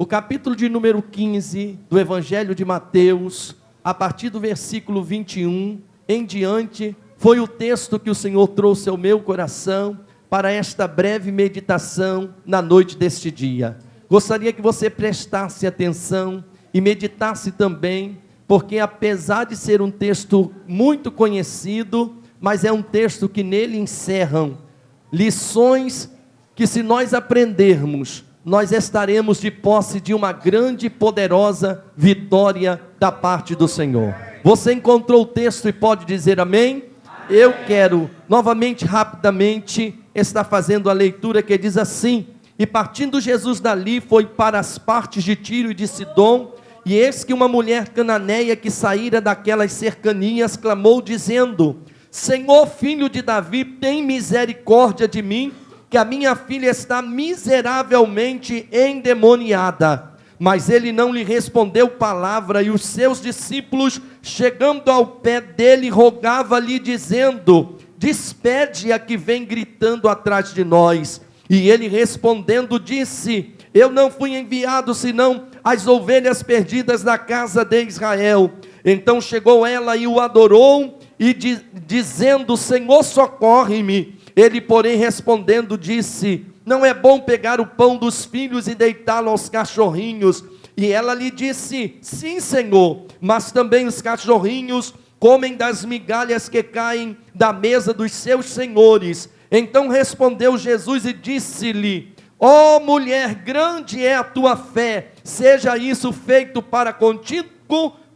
O capítulo de número 15 do Evangelho de Mateus, a partir do versículo 21 em diante, foi o texto que o Senhor trouxe ao meu coração para esta breve meditação na noite deste dia. Gostaria que você prestasse atenção e meditasse também, porque apesar de ser um texto muito conhecido, mas é um texto que nele encerram lições que, se nós aprendermos, nós estaremos de posse de uma grande e poderosa vitória da parte do Senhor. Você encontrou o texto e pode dizer amém? Eu quero novamente, rapidamente, estar fazendo a leitura que diz assim: e partindo Jesus dali, foi para as partes de Tiro e de Sidom, e eis que uma mulher cananeia que saíra daquelas cercanias, clamou dizendo: Senhor, filho de Davi, tem misericórdia de mim, que a minha filha está miseravelmente endemoniada. Mas ele não lhe respondeu palavra, e os seus discípulos, chegando ao pé dele, rogava-lhe dizendo: despede a que vem gritando atrás de nós. E ele respondendo disse: eu não fui enviado senão as ovelhas perdidas da casa de Israel. Então chegou ela e o adorou, e dizendo: Senhor, socorre-me. Ele, porém, respondendo, disse: não é bom pegar o pão dos filhos e deitá-lo aos cachorrinhos. E ela lhe disse: sim, Senhor, mas também os cachorrinhos comem das migalhas que caem da mesa dos seus senhores. Então respondeu Jesus e disse-lhe: ó mulher, grande é a tua fé, seja isso feito para contigo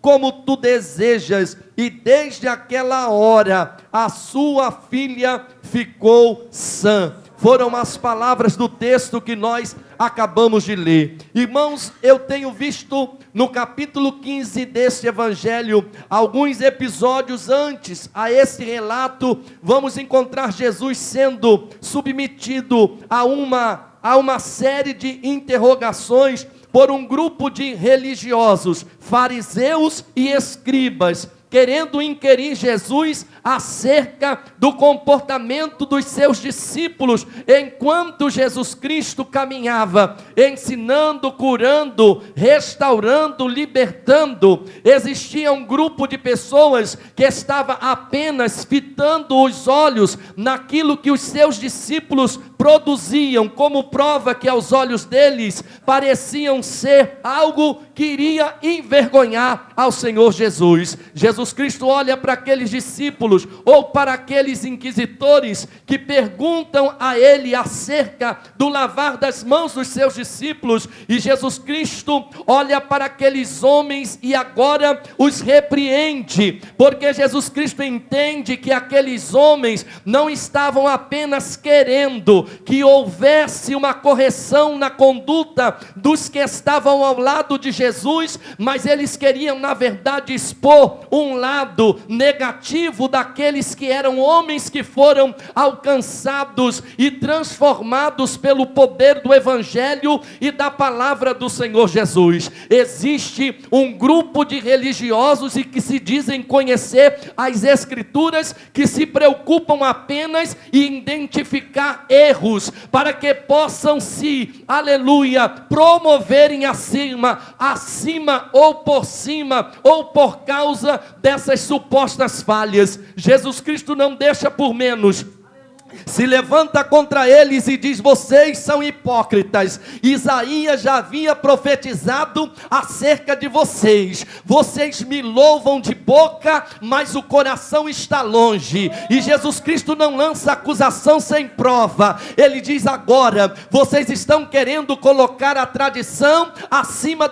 como tu desejas. E desde aquela hora a sua filha ficou sã. Foram as palavras do texto que nós acabamos de ler. Irmãos, eu tenho visto no capítulo 15 deste evangelho, alguns episódios antes a esse relato, vamos encontrar Jesus sendo submetido a uma série de interrogações por um grupo de religiosos, fariseus e escribas, querendo inquirir Jesus acerca do comportamento dos seus discípulos, enquanto Jesus Cristo caminhava, ensinando, curando, restaurando, libertando. Existia um grupo de pessoas que estava apenas fitando os olhos naquilo que os seus discípulos produziam, como prova que aos olhos deles pareciam ser algo que iria envergonhar ao Senhor Jesus. Jesus Cristo olha para aqueles discípulos, ou para aqueles inquisitores que perguntam a ele acerca do lavar das mãos dos seus discípulos, e Jesus Cristo olha para aqueles homens e agora os repreende, porque Jesus Cristo entende que aqueles homens não estavam apenas querendo que houvesse uma correção na conduta dos que estavam ao lado de Jesus, mas eles queriam na verdade expor um lado negativo daqueles que eram homens que foram alcançados e transformados pelo poder do Evangelho e da palavra do Senhor Jesus. Existe um grupo de religiosos e que se dizem conhecer as Escrituras, que se preocupam apenas em identificar erros, para que possam se, aleluia, promoverem acima ou por cima, ou por causa dessas supostas falhas. Jesus Cristo não deixa por menos, se levanta contra eles e diz: vocês são hipócritas. Isaías já havia profetizado acerca de vocês. Vocês me louvam de boca, mas o coração está longe. E Jesus Cristo não lança acusação sem prova. Ele diz agora: vocês estão querendo colocar a tradição acima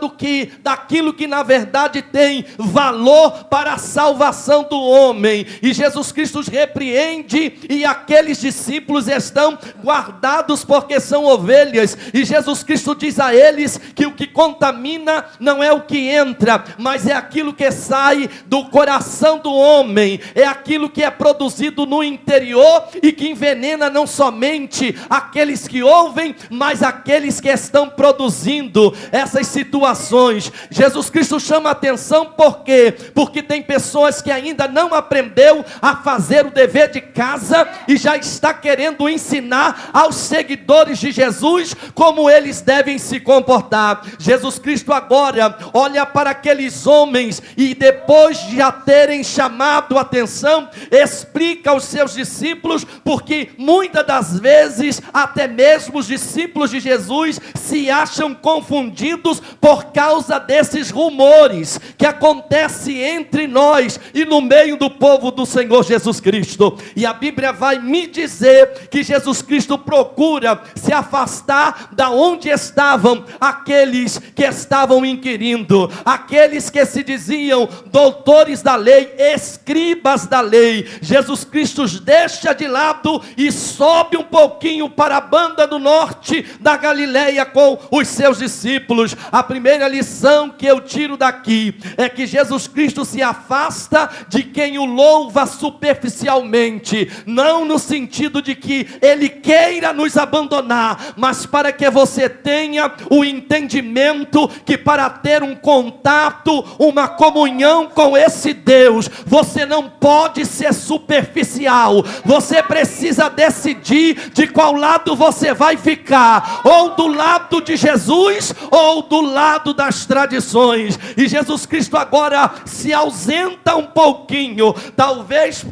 daquilo que na verdade tem valor para a salvação do homem. E Jesus Cristo os repreende, e aqueles discípulos estão guardados porque são ovelhas, e Jesus Cristo diz a eles que o que contamina não é o que entra, mas é aquilo que sai do coração do homem, é aquilo que é produzido no interior e que envenena não somente aqueles que ouvem, mas aqueles que estão produzindo essas situações. Jesus Cristo chama a atenção por quê? Porque tem pessoas que ainda não aprendeu a fazer o dever de casa e já estão está querendo ensinar aos seguidores de Jesus como eles devem se comportar. Jesus Cristo agora olha para aqueles homens e, depois de já terem chamado a atenção, explica aos seus discípulos, porque muitas das vezes até mesmo os discípulos de Jesus se acham confundidos por causa desses rumores que acontecem entre nós e no meio do povo do Senhor Jesus Cristo. E a Bíblia vai me dizer que Jesus Cristo procura se afastar da onde estavam aqueles que estavam inquirindo, aqueles que se diziam doutores da lei, escribas da lei. Jesus Cristo os deixa de lado e sobe um pouquinho para a banda do norte da Galileia com os seus discípulos. A primeira lição que eu tiro daqui é que Jesus Cristo se afasta de quem o louva superficialmente, não no sentido de que ele queira nos abandonar, mas para que você tenha o entendimento que para ter um contato, uma comunhão com esse Deus, você não pode ser superficial. Você precisa decidir de qual lado você vai ficar, ou do lado de Jesus ou do lado das tradições. E Jesus Cristo agora se ausenta um pouquinho, talvez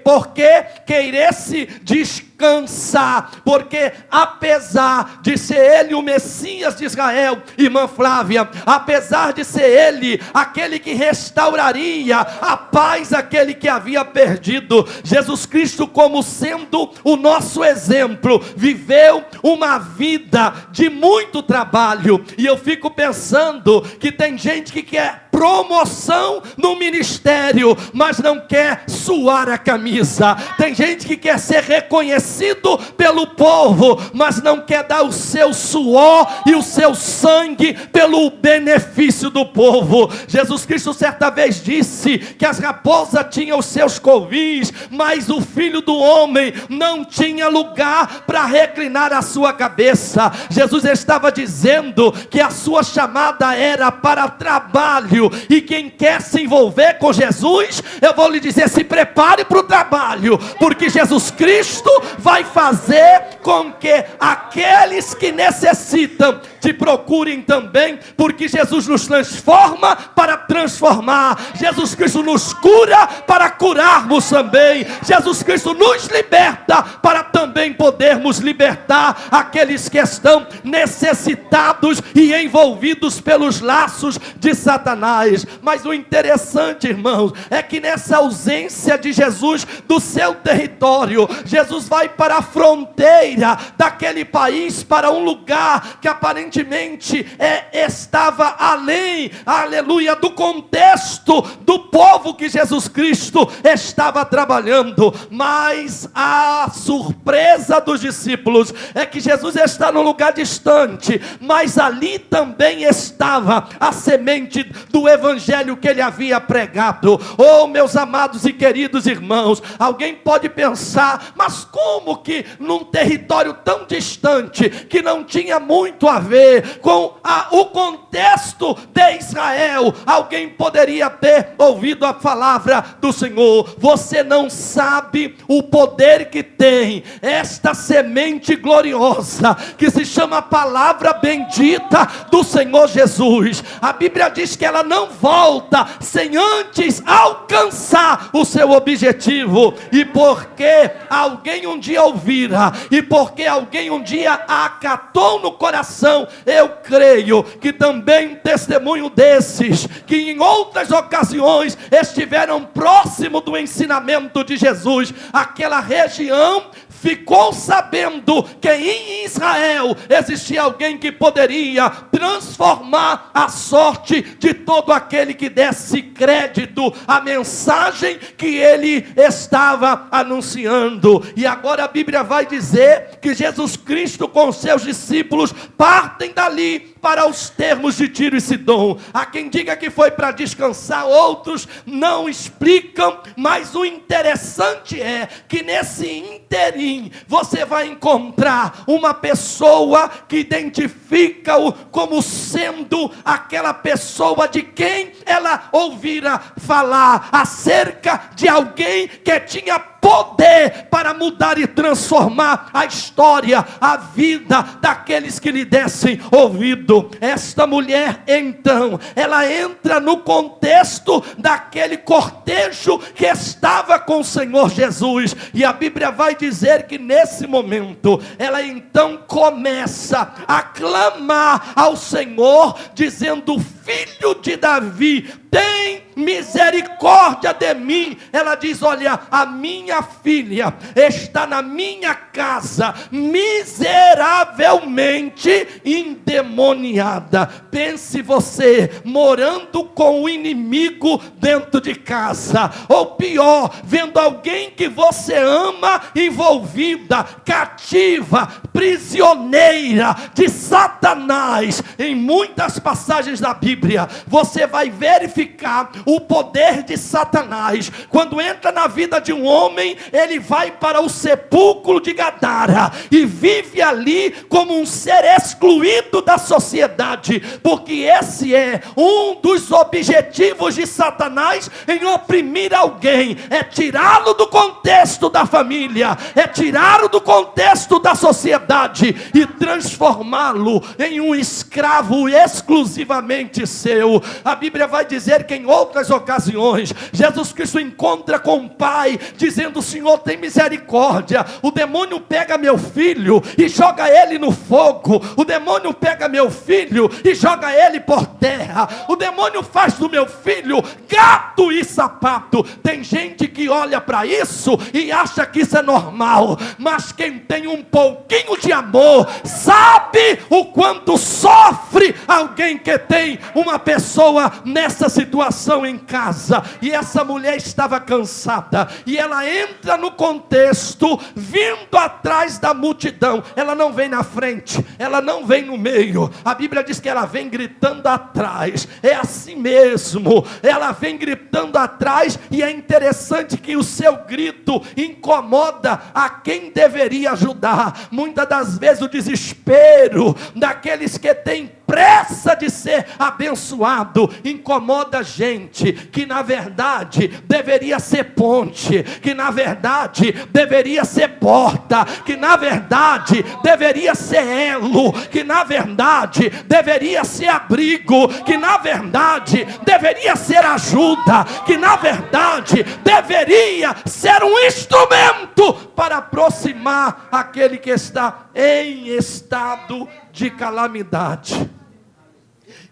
porque queiresse descansar, porque apesar de ser ele o Messias de Israel, irmã Flávia, apesar de ser ele aquele que restauraria a paz aquele que havia perdido, Jesus Cristo, como sendo o nosso exemplo, viveu uma vida de muito trabalho. E eu fico pensando que tem gente que quer promoção no ministério, mas não quer suar a camisa. Tem gente que quer ser reconhecido pelo povo, mas não quer dar o seu suor e o seu sangue pelo benefício do povo. Jesus Cristo certa vez disse que as raposas tinham os seus covis, mas o Filho do Homem não tinha lugar para reclinar a sua cabeça. Jesus estava dizendo que a sua chamada era para trabalho, e quem quer se envolver com Jesus, eu vou lhe dizer, se prepare para o trabalho, porque Jesus Cristo vai fazer com que aqueles que necessitam te procurem também, porque Jesus nos transforma para transformar, Jesus Cristo nos cura para curarmos também, Jesus Cristo nos liberta para também podermos libertar aqueles que estão necessitados e envolvidos pelos laços de Satanás. Mas o interessante, irmãos, é que nessa ausência de Jesus do seu território, Jesus vai para a fronteira daquele país, para um lugar que aparentemente estava além, aleluia, do contexto do povo que Jesus Cristo estava trabalhando. Mas a surpresa dos discípulos é que Jesus está num lugar distante, mas ali também estava a semente do evangelho que ele havia pregado. Oh, meus amados e queridos irmãos, alguém pode pensar, mas como que num território tão distante, que não tinha muito a ver com o contexto de Israel, alguém poderia ter ouvido a palavra do Senhor? Você não sabe o poder que tem esta semente gloriosa, que se chama palavra bendita do Senhor Jesus. A Bíblia diz que ela não volta sem antes alcançar o seu objetivo. E porque alguém um dia ouvira, e porque alguém um dia acatou no coração, eu creio que também um testemunho desses, que em outras ocasiões estiveram próximo do ensinamento de Jesus, aquela região ficou sabendo que em Israel existia alguém que poderia transformar a sorte de todo aquele que desse crédito à mensagem que ele estava anunciando. E agora a Bíblia vai dizer que Jesus Cristo com seus discípulos partem dali para os termos de Tiro e Sidom. Há quem diga que foi para descansar, outros não explicam, mas o interessante é que nesse interim você vai encontrar uma pessoa que identifica-o como sendo aquela pessoa de quem ela ouvira falar, acerca de alguém que tinha poder para mudar e transformar a história, a vida daqueles que lhe dessem ouvido. Esta mulher, então, ela entra no contexto daquele cortejo que estava com o Senhor Jesus, e a Bíblia vai dizer que nesse momento, ela então começa a clamar ao Senhor, dizendo: Filho de Davi, tem misericórdia de mim. Ela diz: olha, a minha filha está na minha casa, miseravelmente endemoniada. Pense você, morando com o inimigo dentro de casa, ou pior, vendo alguém que você ama envolvida, cativa, prisioneira de Satanás. Em muitas passagens da Bíblia, você vai verificar o poder de Satanás. Quando entra na vida de um homem, ele vai para o sepulcro de Gadara e vive ali como um ser excluído da sociedade, porque esse é um dos objetivos de Satanás em oprimir alguém, é tirá-lo do contexto da família, é tirá-lo do contexto da sociedade e transformá-lo em um escravo exclusivamente seu. A Bíblia vai dizer que em outras ocasiões, Jesus Cristo encontra com o Pai, dizendo: Senhor, tem misericórdia. O demônio pega meu filho e joga ele no fogo. O demônio pega meu filho e joga ele por terra. O demônio faz do meu filho gato e sapato. Tem gente que olha para isso e acha que isso é normal, mas quem tem um pouquinho de amor sabe o quanto sofre alguém que tem uma pessoa nessa situação em casa. E essa mulher estava cansada, e ela entra no contexto vindo atrás da multidão. Ela não vem na frente, ela não vem no meio. A Bíblia diz que ela vem gritando atrás. É assim mesmo, ela vem gritando atrás, e é interessante que o seu grito incomoda a quem deveria ajudar. Muitas das vezes o desespero daqueles que têm pressa de ser abençoado incomoda gente que na verdade deveria ser ponte, que na verdade deveria ser porta, que na verdade deveria ser elo, que na verdade deveria ser abrigo, que na verdade deveria ser ajuda, que na verdade deveria ser um instrumento para aproximar aquele que está em estado de calamidade.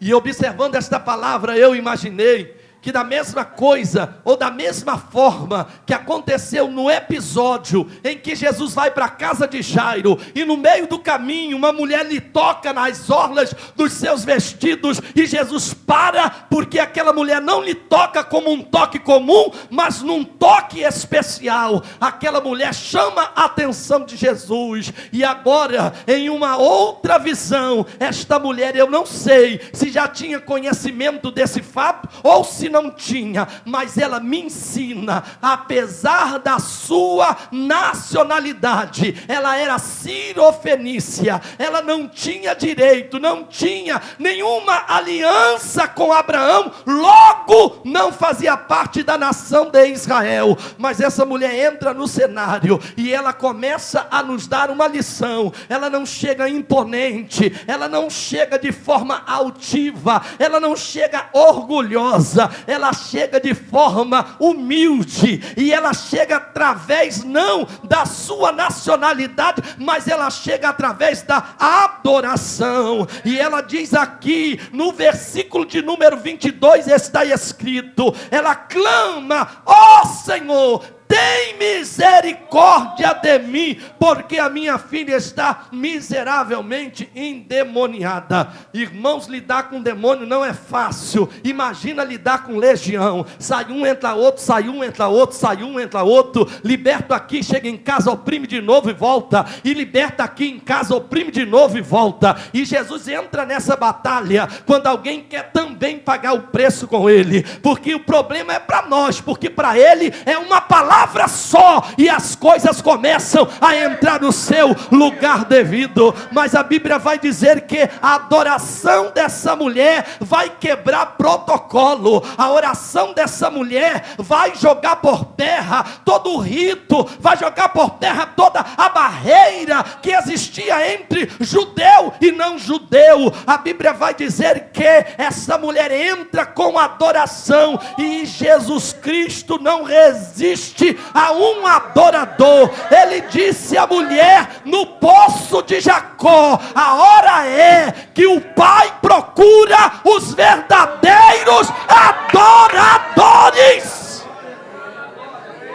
E observando esta palavra, eu imaginei que da mesma coisa, ou da mesma forma que aconteceu no episódio em que Jesus vai para a casa de Jairo, e no meio do caminho uma mulher lhe toca nas orlas dos seus vestidos, e Jesus para, porque aquela mulher não lhe toca como um toque comum, mas num toque especial. Aquela mulher chama a atenção de Jesus, e agora em uma outra visão, esta mulher, eu não sei se já tinha conhecimento desse fato, ou se não tinha, mas ela me ensina, apesar da sua nacionalidade, ela era cirofenícia, ela não tinha direito, não tinha nenhuma aliança com Abraão, logo não fazia parte da nação de Israel. Mas essa mulher entra no cenário e ela começa a nos dar uma lição. Ela não chega imponente, ela não chega de forma altiva, ela não chega orgulhosa, ela chega de forma humilde, e ela chega através não da sua nacionalidade, mas ela chega através da adoração. E ela diz aqui no versículo de número 22, está escrito, ela clama: ó Senhor, tem misericórdia de mim, porque a minha filha está miseravelmente endemoniada. Irmãos, lidar com demônio não é fácil. Imagina lidar com legião. Sai um, entra outro, sai um, entra outro, sai um, entra outro. Liberta aqui, chega em casa, oprime de novo e volta. E liberta aqui em casa, oprime de novo e volta. E Jesus entra nessa batalha quando alguém quer também pagar o preço com ele. Porque o problema é para nós, porque para ele é uma palavra palavra só e as coisas começam a entrar no seu lugar devido. Mas a Bíblia vai dizer que a adoração dessa mulher vai quebrar protocolo. A oração dessa mulher vai jogar por terra todo o rito, vai jogar por terra toda a barreira que existia entre judeu e não judeu. A Bíblia vai dizer que essa mulher entra com adoração, e Jesus Cristo não resiste a um adorador. Ele disse à mulher no poço de Jacó: a hora é que o Pai procura os verdadeiros adoradores.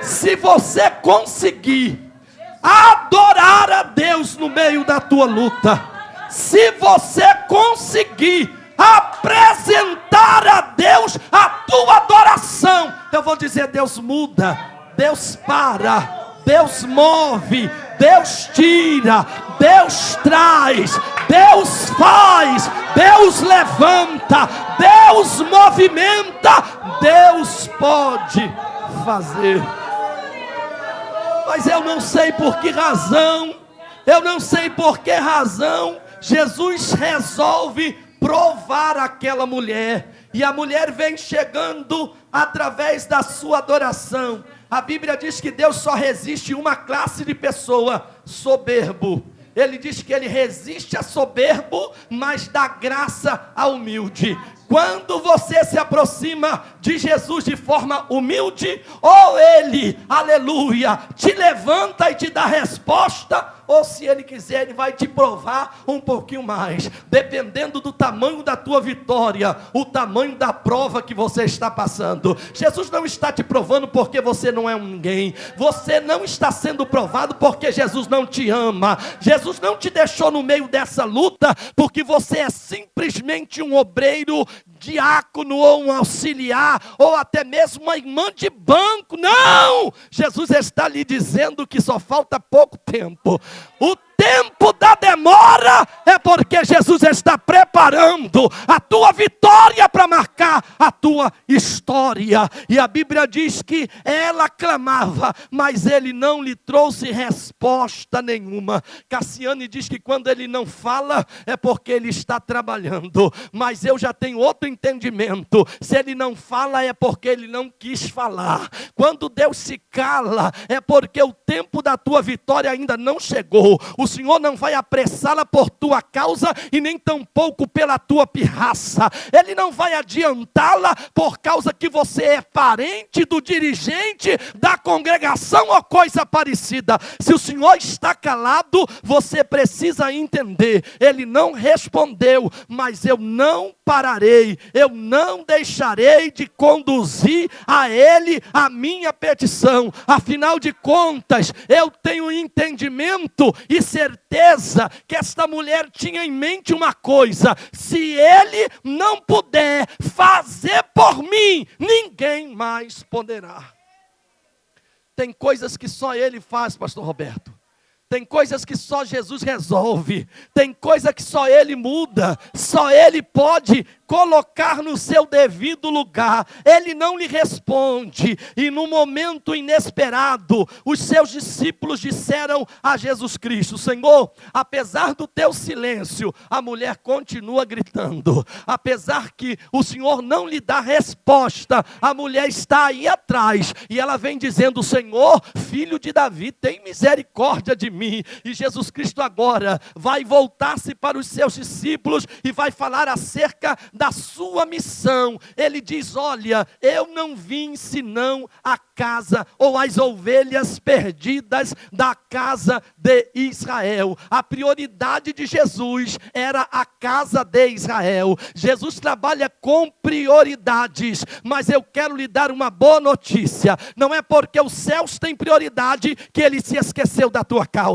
Se você conseguir adorar a Deus no meio da tua luta, se você conseguir apresentar a Deus a tua adoração, eu vou dizer: Deus muda, Deus para, Deus move, Deus tira, Deus traz, Deus faz, Deus levanta, Deus movimenta, Deus pode fazer. Mas eu não sei por que razão, Jesus resolve provar aquela mulher, e a mulher vem chegando através da sua adoração. A Bíblia diz que Deus só resiste uma classe de pessoa: soberbo. Ele diz que ele resiste a soberbo, mas dá graça ao humilde. Quando você se aproxima de Jesus de forma humilde, ou ele, aleluia, te levanta e te dá resposta, ou se ele quiser, ele vai te provar um pouquinho mais, dependendo do tamanho da tua vitória, o tamanho da prova que você está passando. Jesus não está te provando porque você não é um ninguém. Você não está sendo provado porque Jesus não te ama. Jesus não te deixou no meio dessa luta porque você é simplesmente um obreiro, diácono, ou um auxiliar, ou até mesmo uma irmã de banco. Não! Jesus está lhe dizendo que só falta pouco tempo. O tempo da demora é porque Jesus está preparando a tua vitória para marcar a tua história. E a Bíblia diz que ela clamava, mas ele não lhe trouxe resposta nenhuma. Cassiane diz que quando ele não fala é porque ele está trabalhando, mas eu já tenho outro entendimento: se ele não fala é porque ele não quis falar. Quando Deus se cala é porque o tempo da tua vitória ainda não chegou. O Senhor não vai apressá-la por tua causa e nem tampouco pela tua pirraça. Ele não vai adiantá-la por causa que você é parente do dirigente da congregação ou coisa parecida. Se o Senhor está calado, você precisa entender: ele não respondeu, mas eu não pararei, eu não deixarei de conduzir a ele a minha petição. Afinal de contas, eu tenho entendimento e certeza que esta mulher tinha em mente uma coisa: se ele não puder fazer por mim, ninguém mais poderá. Tem coisas que só ele faz, pastor Roberto. Tem coisas que só Jesus resolve. Tem coisa que só ele muda. Só ele pode colocar no seu devido lugar. Ele não lhe responde. E no momento inesperado, os seus discípulos disseram a Jesus Cristo: Senhor, apesar do teu silêncio, a mulher continua gritando. Apesar que o Senhor não lhe dá resposta, a mulher está aí atrás. E ela vem dizendo: Senhor, filho de Davi, tem misericórdia de mim. E Jesus Cristo agora vai voltar-se para os seus discípulos e vai falar acerca da sua missão. Ele diz: olha, eu não vim senão a casa, ou as ovelhas perdidas da casa de Israel. A prioridade de Jesus era a casa de Israel. Jesus trabalha com prioridades, mas eu quero lhe dar uma boa notícia: não é porque os céus têm prioridade que ele se esqueceu da tua causa.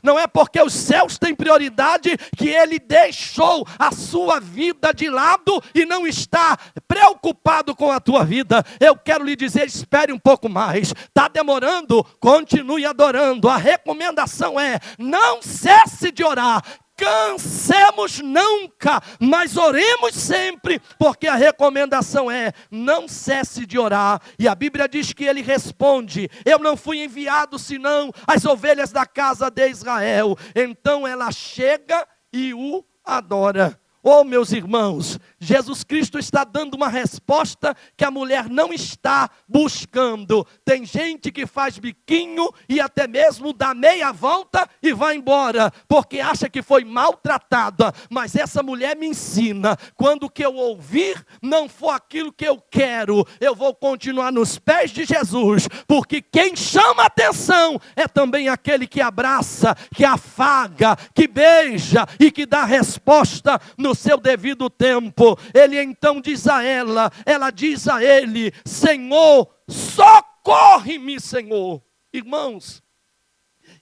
Não é porque os céus têm prioridade que ele deixou a sua vida de lado e não está preocupado com a tua vida. Eu quero lhe dizer: espere um pouco mais. Está demorando? Continue adorando. A recomendação é: não cesse de orar. cansemos nunca, mas oremos sempre, porque a recomendação é: não cesse de orar. E a Bíblia diz que ele responde: eu não fui enviado senão as ovelhas da casa de Israel. Então ela chega e o adora. Oh, meus irmãos, Jesus Cristo está dando uma resposta que a mulher não está buscando. Tem gente que faz biquinho e até mesmo dá meia volta e vai embora, porque acha que foi maltratada. Mas essa mulher me ensina: quando o que eu ouvir não for aquilo que eu quero, eu vou continuar nos pés de Jesus, porque quem chama atenção é também aquele que abraça, que afaga, que beija e que dá resposta no seu devido tempo. Ele então diz a ela diz a ele: Senhor, socorre-me, Senhor. Irmãos,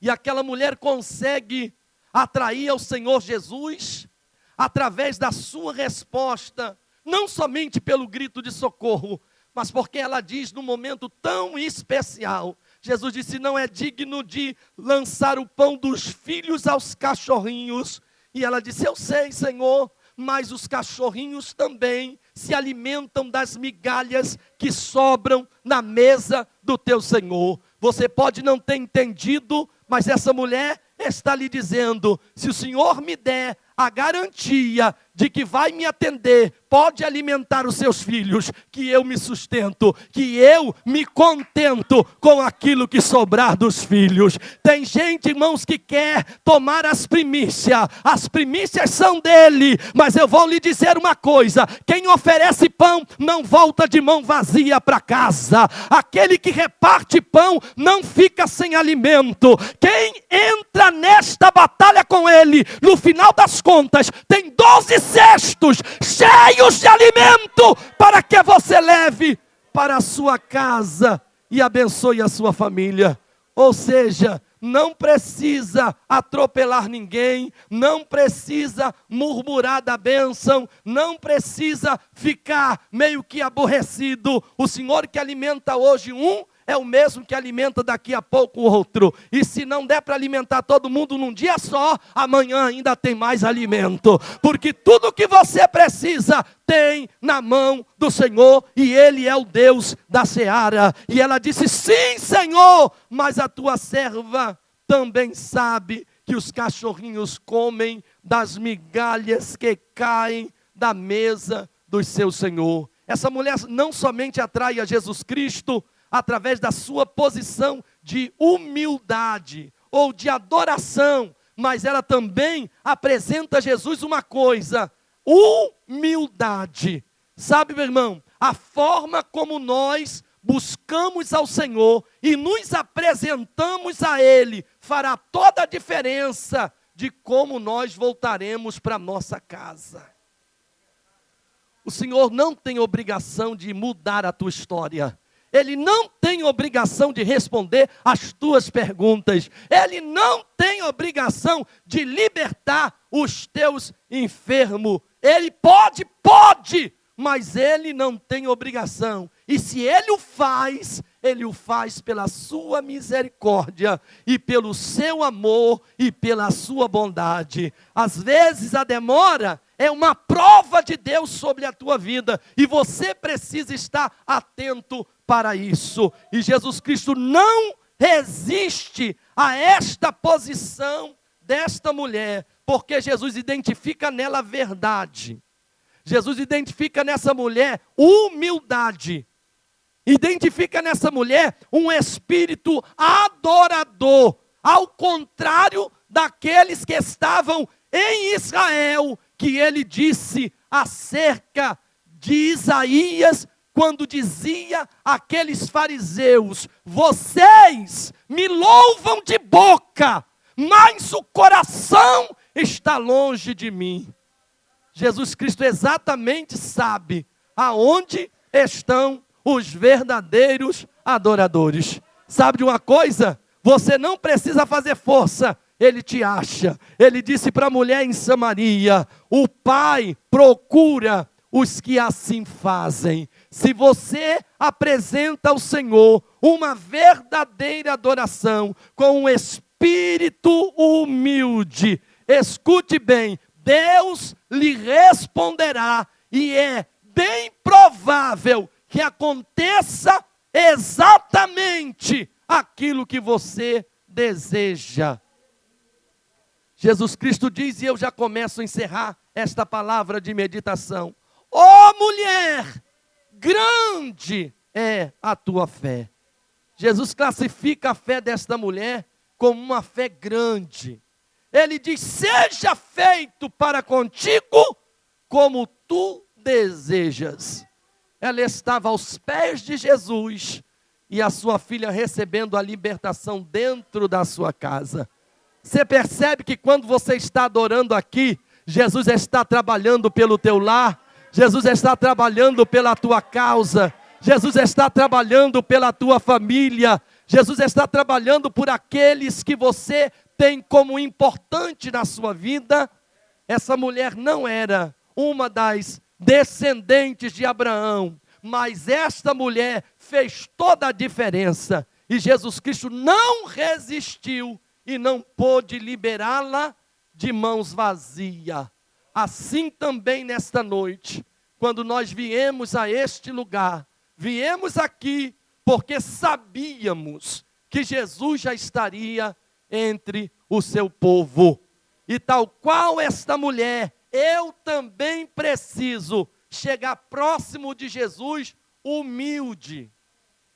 e aquela mulher consegue atrair ao Senhor Jesus através da sua resposta, não somente pelo grito de socorro, mas porque ela diz num momento tão especial. Jesus disse: não é digno de lançar o pão dos filhos aos cachorrinhos. E ela disse: eu sei, Senhor, mas os cachorrinhos também se alimentam das migalhas que sobram na mesa do teu Senhor. Você pode não ter entendido, mas essa mulher está lhe dizendo: se o Senhor me der a garantia de que vai me atender, pode alimentar os seus filhos, que eu me sustento, que eu me contento com aquilo que sobrar dos filhos. Tem gente, irmãos, que quer tomar as primícias são dele, mas eu vou lhe dizer uma coisa: quem oferece pão não volta de mão vazia para casa. Aquele que reparte pão não fica sem alimento. Quem entra nesta batalha com ele, no final das contas, tem 12 cestos cheios de alimento para que você leve para a sua casa e abençoe a sua família. Ou seja, não precisa atropelar ninguém, não precisa murmurar da bênção, não precisa ficar meio que aborrecido. O Senhor que alimenta hoje um é o mesmo que alimenta daqui a pouco o outro. E se não der para alimentar todo mundo num dia só, amanhã ainda tem mais alimento. Porque tudo que você precisa tem na mão do Senhor, e Ele é o Deus da seara. E ela disse: sim, Senhor, mas a tua serva também sabe que os cachorrinhos comem das migalhas que caem da mesa do seu Senhor. Essa mulher não somente atrai a Jesus Cristo através da sua posição de humildade ou de adoração, mas ela também apresenta a Jesus uma coisa: humildade. Sabe, meu irmão, a forma como nós buscamos ao Senhor e nos apresentamos a Ele fará toda a diferença de como nós voltaremos para nossa casa. O Senhor não tem obrigação de mudar a tua história. Ele não tem obrigação de responder às tuas perguntas. Ele não tem obrigação de libertar os teus enfermos. Ele pode, mas Ele não tem obrigação. E se Ele o faz pela sua misericórdia e pelo seu amor e pela sua bondade. Às vezes a demora é uma prova de Deus sobre a tua vida, e você precisa estar atento para isso. E Jesus Cristo não resiste a esta posição desta mulher, porque Jesus identifica nela a verdade. Jesus identifica nessa mulher humildade. Identifica nessa mulher um espírito adorador, ao contrário daqueles que estavam em Israel, que ele disse acerca de Isaías, quando dizia àqueles fariseus: vocês me louvam de boca, mas o coração está longe de mim. Jesus Cristo exatamente sabe aonde estão os verdadeiros adoradores. Sabe de uma coisa? Você não precisa fazer força, Ele te acha. Ele disse para a mulher em Samaria: o Pai procura os que assim fazem. Se você apresenta ao Senhor uma verdadeira adoração, com um espírito humilde, escute bem, Deus lhe responderá, e é bem provável que aconteça exatamente aquilo que você deseja. Jesus Cristo diz, e eu já começo a encerrar esta palavra de meditação: ó mulher, grande é a tua fé. Jesus classifica a fé desta mulher como uma fé grande. Ele diz, seja feito para contigo como tu desejas. Ela estava aos pés de Jesus e a sua filha recebendo a libertação dentro da sua casa. Você percebe que quando você está adorando aqui, Jesus está trabalhando pelo teu lar, Jesus está trabalhando pela tua causa, Jesus está trabalhando pela tua família, Jesus está trabalhando por aqueles que você tem como importante na sua vida. Essa mulher não era uma das descendentes de Abraão, mas esta mulher fez toda a diferença, e Jesus Cristo não resistiu e não pôde liberá-la de mãos vazias. Assim também nesta noite, quando nós viemos a este lugar, viemos aqui porque sabíamos que Jesus já estaria entre o seu povo. E tal qual esta mulher, eu também preciso chegar próximo de Jesus humilde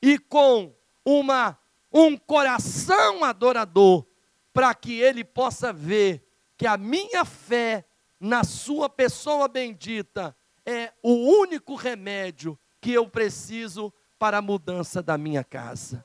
e com um coração adorador, para que ele possa ver que a minha fé na sua pessoa bendita é o único remédio que eu preciso para a mudança da minha casa.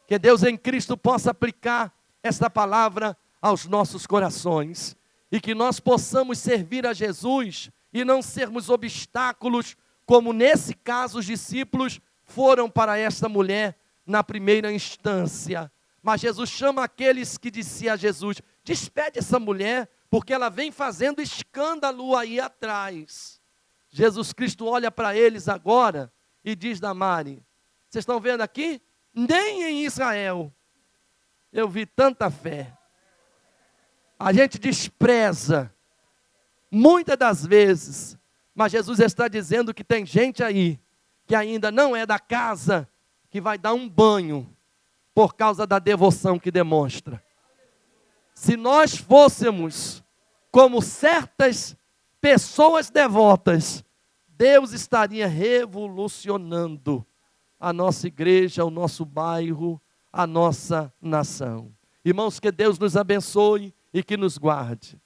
Que Deus em Cristo possa aplicar esta palavra aos nossos corações, e que nós possamos servir a Jesus e não sermos obstáculos, como nesse caso os discípulos foram para esta mulher na primeira instância. Mas Jesus chama aqueles que diziam a Jesus, despede essa mulher, porque ela vem fazendo escândalo aí atrás. Jesus Cristo olha para eles agora e diz, Damari, vocês estão vendo aqui? Nem em Israel eu vi tanta fé. A gente despreza muitas das vezes, mas Jesus está dizendo que tem gente aí que ainda não é da casa, que vai dar um banho por causa da devoção que demonstra. Se nós fôssemos como certas pessoas devotas, Deus estaria revolucionando a nossa igreja, o nosso bairro, a nossa nação. Irmãos, que Deus nos abençoe e que nos guarde.